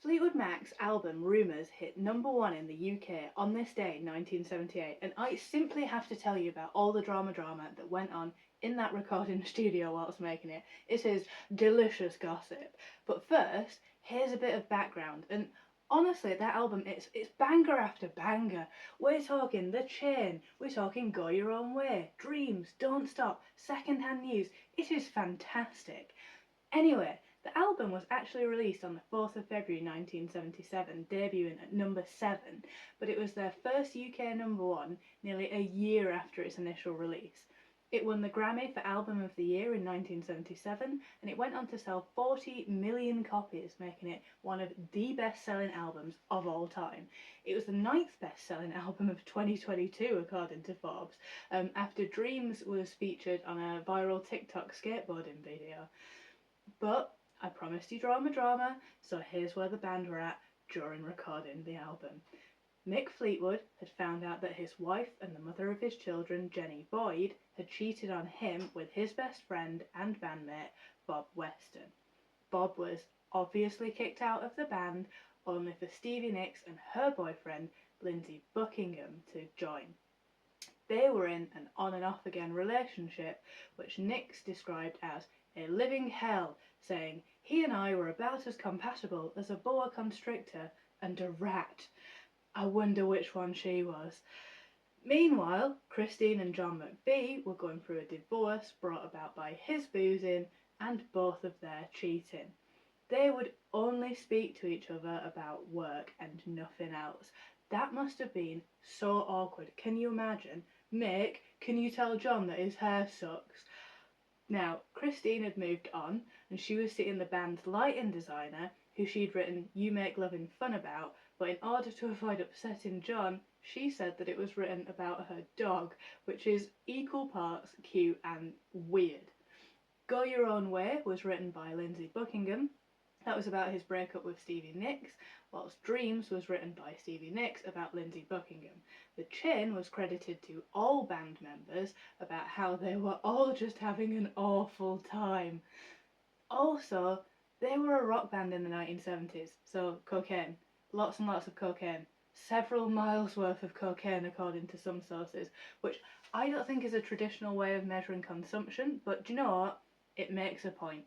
Fleetwood Mac's album Rumours hit #1 in the UK on this day, 1978, and I simply have to tell you about all the drama that went on in that recording studio whilst making it. It is delicious gossip. But first, here's a bit of background, and honestly, that album, it's banger after banger. We're talking The Chain, we're talking Go Your Own Way, Dreams, Don't Stop, Secondhand News. It is fantastic. Anyway, the album was actually released on the 4th of February 1977, debuting at #7, but it was their first UK #1 nearly a year after its initial release. It won the Grammy for Album of the Year in 1977, and it went on to sell 40 million copies, making it one of the best-selling albums of all time. It was the 9th best-selling album of 2022, according to Forbes, after Dreams was featured on a viral TikTok skateboarding video. But I promised you drama, so here's where the band were at during recording the album. Mick Fleetwood had found out that his wife and the mother of his children, Jenny Boyd, had cheated on him with his best friend and bandmate, Bob Weston. Bob was obviously kicked out of the band, only for Stevie Nicks and her boyfriend, Lindsey Buckingham, to join. They were in an on and off again relationship, which Nicks described as a living hell, saying he and I were about as compatible as a boa constrictor and a rat. I wonder which one she was. Meanwhile, Christine and John McVie were going through a divorce brought about by his boozing and both of their cheating. They would only speak to each other about work and nothing else. That must have been so awkward. Can you imagine? Mick, can you tell John that his hair sucks? Now, Christine had moved on, and she was seeing the band's lighting designer, who she'd written You Make Loving Fun about, but in order to avoid upsetting John, she said that it was written about her dog, which is equal parts cute and weird. Go Your Own Way was written by Lindsey Buckingham. That was about his breakup with Stevie Nicks, whilst Dreams was written by Stevie Nicks about Lindsey Buckingham. The Chain was credited to all band members about how they were all just having an awful time. Also, they were a rock band in the 1970s, so cocaine. Lots and lots of cocaine. Several miles worth of cocaine according to some sources, which I don't think is a traditional way of measuring consumption, but do you know what? It makes a point.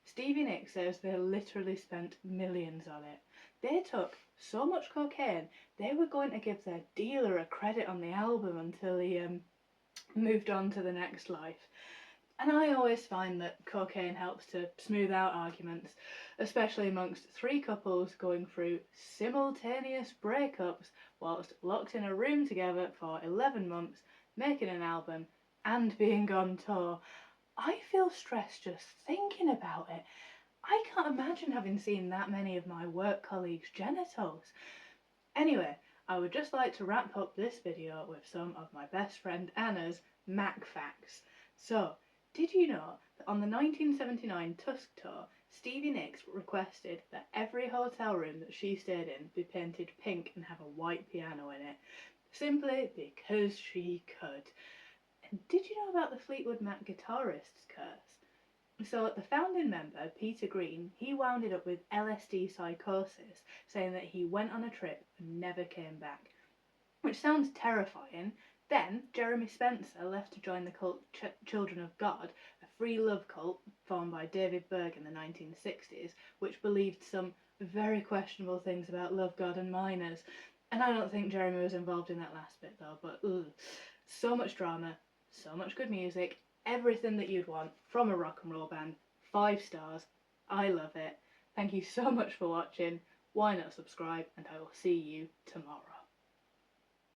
Stevie Nicks says they literally spent millions on it. They took so much cocaine, they were going to give their dealer a credit on the album until he moved on to the next life. And I always find that cocaine helps to smooth out arguments, especially amongst three couples going through simultaneous breakups whilst locked in a room together for 11 months, making an album and being on tour. I feel stressed just thinking about it. I can't imagine having seen that many of my work colleagues' genitals. Anyway, I would just like to wrap up this video with some of my best friend Anna's Mac facts. So, did you know that on the 1979 Tusk tour, Stevie Nicks requested that every hotel room that she stayed in be painted pink and have a white piano in it, simply because she could. Did you know about the Fleetwood Mac guitarist's curse? So the founding member, Peter Green, he wound it up with LSD psychosis, saying that he went on a trip and never came back. Which sounds terrifying. Then Jeremy Spencer left to join the cult Children of God, a free love cult formed by David Berg in the 1960s, which believed some very questionable things about love, God and minors. And I don't think Jeremy was involved in that last bit though, but so much drama, so much good music, everything that you'd want from a rock and roll band. 5 stars. I love it. Thank you so much for watching. Why not subscribe, and I will see you tomorrow.